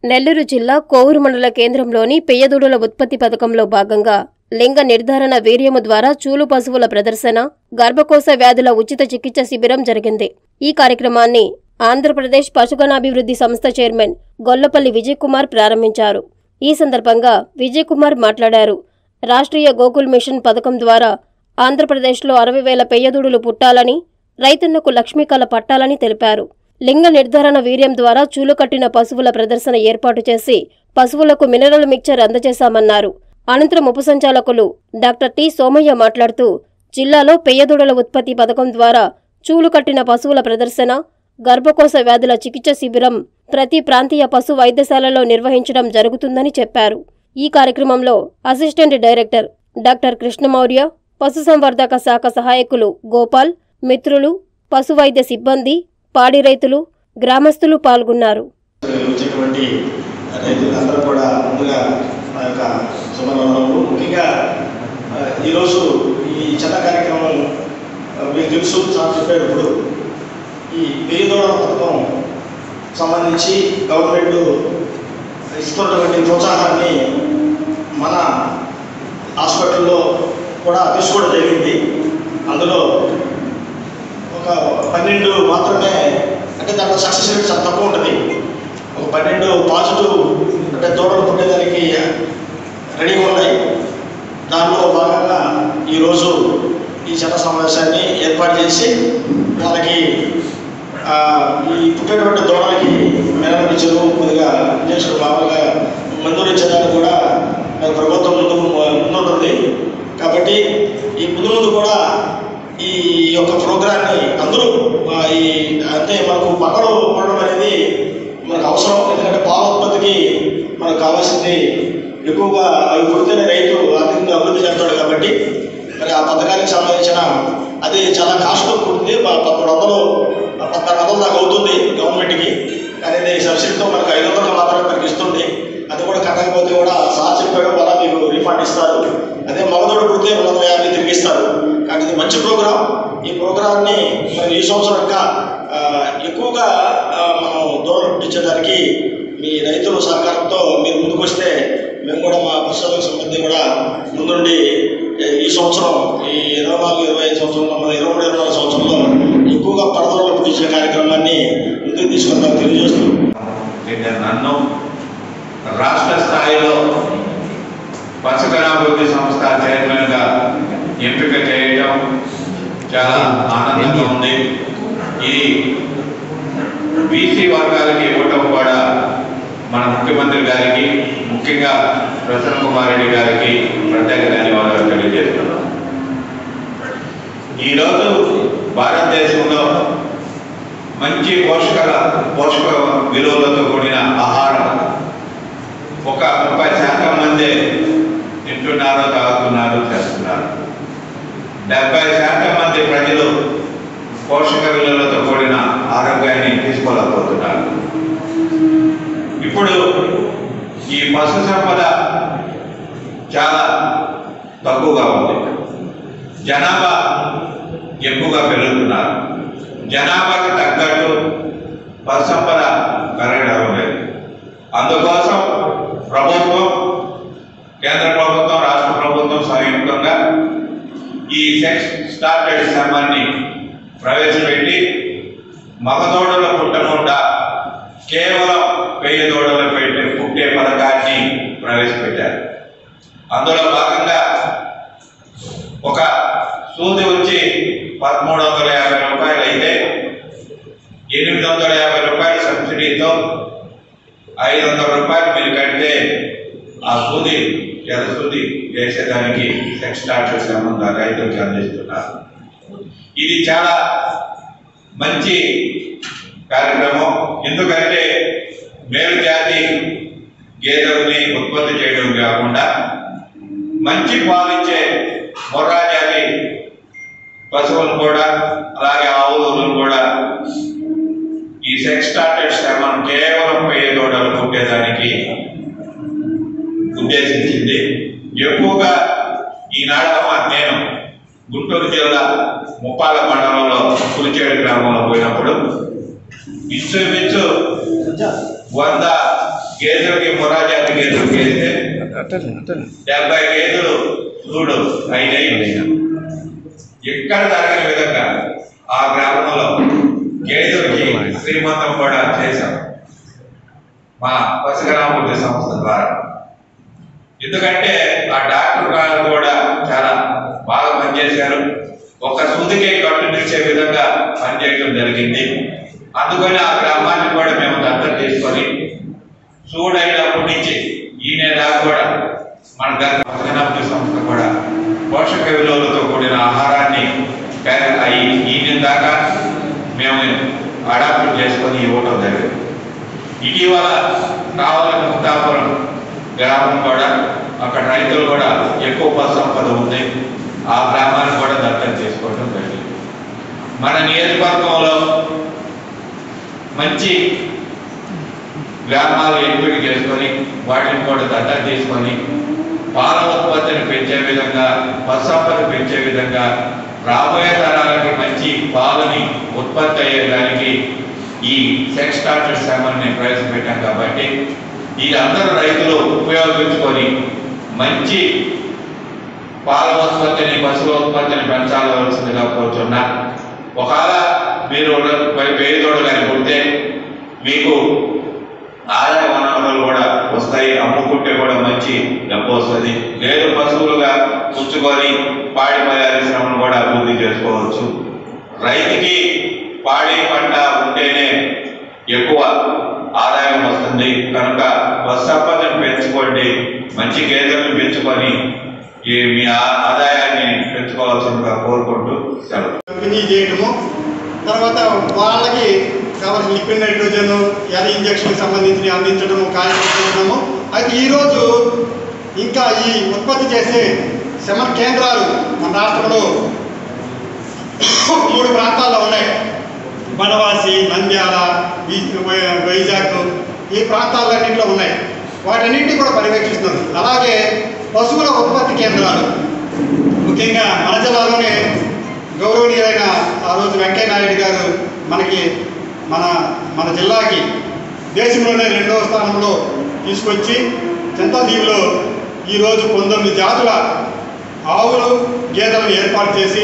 నెల్లూరు జిల్లా కోవూరు మండల కేంద్రంలోని పెయ్యదూడల ఉత్పత్తి పథకంలో భాగంగా లింగ నిర్ధారణ వీర్యము ద్వారా చూలు పశువుల ప్రదర్శన, గర్భకోశ వ్యాధుల ఉచిత చికిత్స శిబిరం జరిగింది. ఈ కార్యక్రమాన్ని ఆంధ్రప్రదేశ్ పశుగణాభివృద్ధి సంస్థ చైర్మన్ గొల్లపల్లి విజయ్ కుమార్ ప్రారంభించారు. ఈ సందర్భంగా విజయ్ కుమార్ మాట్లాడారు. రాష్ట్రీయ గోకుల్ మిషన్ పథకం ద్వారా ఆంధ్రప్రదేశ్లో 60,000 పెయ్యదూడలు పుట్టాలని, రైతన్నకు లక్ష్మీ కళ పట్టాలని తెలిపారు. లింగ నిర్ధారణ వీర్యం ద్వారా చూలు కట్టిన పశువుల ప్రదర్శన ఏర్పాటు చేసి పశువులకు మినరల్ మిక్చర్ అందజేశామన్నారు. అనంతరం ఉప సంచాలకులు డాక్టర్ టి సోమయ్య మాట్లాడుతూ, జిల్లాలో పెయ్యదూడల ఉత్పత్తి పథకం ద్వారా చూలు కట్టిన పశువుల ప్రదర్శన, గర్భకోశ వ్యాధుల చికిత్స శిబిరం ప్రతి ప్రాంతీయ పశు వైద్యశాలలో నిర్వహించడం జరుగుతుందని చెప్పారు. ఈ కార్యక్రమంలో అసిస్టెంట్ డైరెక్టర్ డాక్టర్ కృష్ణమౌర్య, పశుసంవర్ధక శాఖ సహాయకులు గోపాల్, మిత్రులు, పశు వైద్య సిబ్బంది, పాడి రైతులు, గ్రామస్తులు పాల్గొన్నారు. ముఖ్యంగా ఈరోజు ఈ చిన్న కార్యక్రమం మీకు తెలుసు, సార్ చెప్పేటప్పుడు ఈ పెయ్యదూడల పథకం సంబంధించి గవర్నమెంట్ ఇస్తున్నటువంటి ప్రోత్సాహాన్ని మన హాస్పిటల్లో కూడా తీసుకోవడం జరిగింది. అందులో ఒక 12 మాత్రమే, అంటే దాంట్లో సక్సెస్ రేట్ చాలా తక్కువ ఉంటుంది. ఒక 12 పాజిటివ్ అంటే దూడలు పుట్టేదానికి రెడీగా ఉన్నాయి. దానిలో భాగంగా ఈరోజు ఈ చిన్న సమావేశాన్ని ఏర్పాటు చేసి వాళ్ళకి ఈ పుట్టేటువంటి దూడలకి మేనపించరు కొద్దిగా ఇంజక్షన్ మామూలుగా మందులు ఇచ్చేదానికి కూడా ప్రభుత్వం ముందుంటుంది. కాబట్టి ఈ ముందు కూడా ఈ యొక్క ప్రోగ్రాన్ని అందరూ అంటే మనకు పక్కన ఉండడం అనేది మనకు అవసరం. ఎందుకంటే పాల ఉత్పత్తికి మనకు కావాల్సింది ఎక్కువగా అవి పుడితేనే రైతు ఆర్థికంగా అభివృద్ధి చెందుతాడు. కాబట్టి మరి ఆ పథకానికి సంబంధించిన అది చాలా కాస్ట్ ఉంటుంది. 1600 దాకా అవుతుంది గవర్నమెంట్కి. కానీ అది సబ్సిడీతో మనకు 500 మాత్రమే మనకి ఇస్తుంది. అది కూడా కట్టకపోతే కూడా సార్ చెప్పాడు వల్ల మీకు రీఫండ్ ఇస్తారు. అదే మగదోడు పుడితే 250 తిరిగి ఇస్తారు. కానీ ఇది మంచి ప్రోగ్రాం. ఈ ప్రోగ్రాన్ని మరి ఈ సంవత్సరం ఇంకా ఎక్కువగా మనం దూడలు పుట్టించడానికి మీ రైతుల సహకారంతో మీరు ముందుకు వస్తే మేము కూడా మా పశువులకు సంబంధించి కూడా ముందుండి ఈ సంవత్సరం ఈ 24-25 సంవత్సరంలో 23-24 సంవత్సరంలో ఎక్కువగా పడదూడలు పుట్టించే కార్యక్రమాన్ని ముందుకు తీసుకుంటాం తెలియజేస్తూ నన్ను రాష్ట్ర స్థాయిలో పశుగణాభివృద్ధి సంస్థ చైర్మన్గా ఎంపిక చేయడం చాలా ఆనందంగా ఉంది. ఈ బీసీ వర్గాలకి ఇవ్వటం కూడా మన ముఖ్యమంత్రి గారికి, ముఖ్యంగా ప్రసన్న కుమార్ రెడ్డి గారికి ప్రత్యేక ధన్యవాదాలు తెలియజేస్తున్నాం. ఈరోజు భారతదేశంలో మంచి పోషక విలువలతో కూడిన ఆహారం 30% మంది తింటున్నారు, తాగుతున్నారు, చేస్తున్నారు. 70% మంది ప్రజలు పోషక విలువలతో కూడిన ఆరోగ్యాన్ని తీసుకోలేకపోతున్నారు. ఇప్పుడు ఈ పశు సంపద చాలా తక్కువగా ఉంది. జనాభా ఎక్కువగా పెరుగుతున్నారు. జనాభాకి తగ్గట్టు పశు సంపద పెరగడం లేదు. అందుకోసం ప్రభుత్వం, కేంద్ర ప్రభుత్వం, రాష్ట్ర ప్రభుత్వం సంయుక్తంగా ఈ సెక్స్ స్టార్టెడ్ శ్రమాన్ని ప్రవేశపెట్టి మగదోడలు పుట్టకుండా కేవలం పెయ్యదోడలు పుట్టే పథకాన్ని ప్రవేశపెట్టారు. అందులో భాగంగా ఒక సూది వచ్చి 1350 రూపాయలు అయితే 850 రూపాయల సబ్సిడీతో 500 రూపాయలు మీరు కడితే ఆ సూది సూది వేసేదానికి సెక్స్ స్టార్టెడ్ శ్రమం రైతులకు అందిస్తున్నారు. ఇది చాలా మంచి కార్యక్రమం. ఎందుకంటే మేలు జాతి గేదెల్ని ఉత్పత్తి చేయడం కాకుండా మంచి పాలిచ్చే మొర్రా జాతి పశువులు కూడా, అలాగే ఆవులను కూడా ఈ సెక్స్ స్టార్టెడ్ శ్రమం కేవలం పెయ్యదూడలు పుట్టేదానికి ఉద్దేశించింది. ఎక్కువగా ఈనాడు నేను గుంటూరు జిల్లా ముప్పాల మండలంలో పులిచేడు గ్రామంలో పోయినప్పుడు ఇంచుమించు 100 గేదెలకి మొరాజాతి గేదెలకి వేస్తే 70 గేదెలు చూడు అయినాయి. ఎక్కడ జరగని విధంగా ఆ గ్రామంలో గేదెలకి శ్రీమంతం కూడా చేశాం మా పశుగణాభివృద్ధి సంస్థ ద్వారా. ఎందుకంటే ఆ డాక్టర్ గారు కూడా చాలా బాగా పనిచేశారు. ఒక సూదికే కట్టునిచ్చే విధంగా పనిచేయడం జరిగింది. అందుకని ఆ గ్రామాన్ని కూడా మేము దత్తత తీసుకొని చూడైనప్పటి నుంచి ఈయన దాకా కూడా మన పశుగణాభివృద్ధి సంస్థ కూడా పోషక విలువలతో కూడిన ఆహారాన్ని ఈయన దాకా మేము అడాప్ట్ చేసుకొని ఇవ్వటం జరిగింది. ఇటీవల కావలి ముక్తాపురం గ్రామం కూడా అక్కడ రైతులు కూడా ఎక్కువ పశు సంపద ఉంది. ఆ గ్రామాన్ని కూడా దత్తత చేసుకోవడం జరిగింది. మన నియోజకవర్గంలో మంచి గ్రామాలు ఎంపిక చేసుకొని వాటిని కూడా దత్తత తీసుకొని పాల ఉత్పత్తిని పెంచే విధంగా, పశు సంపద పెంచే విధంగా, రాబోయే తరాలకి మంచి పాలని ఉత్పత్తి అయ్యేదానికి ఈ సెక్స్ స్టార్టర్ శ్రమని ప్రవేశపెట్టాం. కాబట్టి ఈ అందరూ రైతులు ఉపయోగించుకొని మంచి పాల ఉత్పత్తిని, పశువుల ఉత్పత్తిని పెంచాల్సిందిగా కోరుతున్నా. ఒకవేళ మీరు పేదోడు కానీ పుడితే మీకు ఆదాయ వనరులు కూడా వస్తాయి, అమ్ముకుంటే కూడా మంచి డబ్బు వస్తుంది. లేదు పశువులుగా పుచ్చుకొని పాడి పరిశ్రమను కూడా అభివృద్ధి చేసుకోవచ్చు. రైతుకి పాడి పంట ఉంటేనే ఎక్కువ ఆదాయం వస్తుంది. కనుక పశు సంపదను పెంచుకోండి, మంచి గేదెలను పెంచుకొని మీ ఆదాయాన్ని పెంచుకోవాల్సిందిగా కోరుకుంటూ సెలవు చేయటము. తర్వాత వాళ్ళకి కావాల్సిన లిక్విడ్ నైట్రోజన్ ఎర్ర ఇంజక్షన్కి సంబంధించి అందించడము కార్యక్రమము. అయితే ఈరోజు ఇంకా ఈ ఉత్పత్తి చేసే శ్రమ కేంద్రాలు మన రాష్ట్రంలో 3 ప్రాంతాల్లో ఉన్నాయి. బనవాసి, నంద్యాల, వైజాగ్ ఈ ప్రాంతాలన్నింటిలో ఉన్నాయి. వాటన్నింటినీ కూడా పర్యవేక్షిస్తున్నారు. అలాగే పశువుల ఉత్పత్తి కేంద్రాలు ముఖ్యంగా మన జిల్లాలోనే గౌరవనీయులైన ఆ రోజు వెంకయ్య నాయుడు గారు మనకి మన జిల్లాకి దేశంలోనే 2వ స్థానంలో తీసుకొచ్చి చింతలదీవిలో ఈరోజు 19 జాతుల ఆవులు, గేదెలను ఏర్పాటు చేసి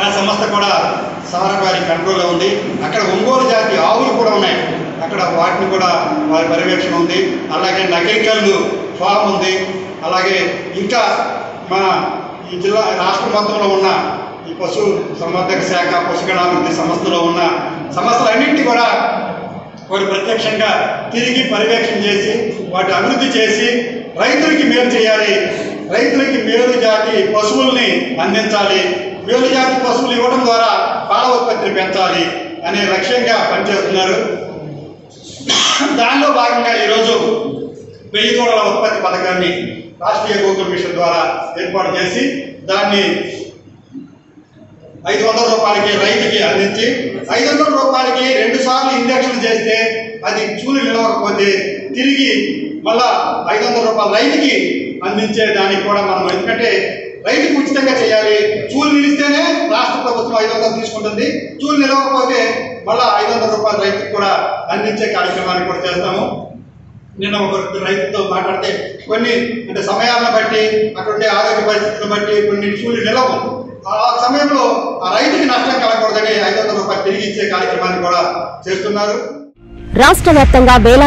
ఆ సంస్థ కూడా సారవారి కంట్రోల్లో ఉంది. అక్కడ ఒంగోలు జాతి ఆవులు కూడా ఉన్నాయి. అక్కడ వాటిని కూడా వారి పర్యవేక్షణ ఉంది. అలాగే నగరికల్లు ఫామ్ ఉంది. అలాగే ఇంకా మన ఈ జిల్లా రాష్ట్ర మొత్తంలో ఉన్న ఈ పశు సంవర్ధక శాఖ, పశుగణాభివృద్ధి సంస్థలో ఉన్న సంస్థలన్నింటినీ కూడా వారు ప్రత్యక్షంగా తిరిగి పర్యవేక్షణ చేసి వాటి అభివృద్ధి చేసి రైతులకి మేలు చేయాలి. రైతులకి మేలు జాతి పశువుల్ని అందించాలి. మేలు జాతి పశువులు ఇవ్వడం ద్వారా పాల ఉత్పత్తిని పెంచాలి అనే లక్ష్యంగా పనిచేస్తున్నారు. దానిలో భాగంగా ఈరోజు 1000 దూడల ఉత్పత్తి పథకాన్ని రాష్ట్రీయ గోకుల మిషన్ ద్వారా ఏర్పాటు చేసి దాన్ని 500 రూపాయలకి రైతుకి అందించి 500 రూపాయలకి 2 సార్లు ఇంజక్షన్ చేస్తే అది చూలు నిలవకపోతే తిరిగి మళ్ళా 500 రూపాయలు రైతుకి అందించే దానికి కూడా మనం, ఎందుకంటే రైతుకు ఉచితంగా చేయాలి. చూలు నిలిస్తేనే రాష్ట్ర ప్రభుత్వం 500 తీసుకుంటుంది. చూలు నిలవకపోతే మళ్ళా 500 రూపాయలు రైతుకు కూడా అందించే కార్యక్రమాన్ని కూడా చేస్తాము. నిన్న ఒక రైతుతో మాట్లాడితే కొన్ని అంటే సమయాలను బట్టి, అక్కడుండే ఆరోగ్య పరిస్థితులను బట్టి కొన్ని చూలు నిలవు. ఆ సమయంలో ఆ రైతుకి నష్టం కలగకూడదని 500 రూపాయలు తిరిగి ఇచ్చే కార్యక్రమాన్ని కూడా చేస్తున్నారు. రాష్ట్ర వ్యాప్తంగా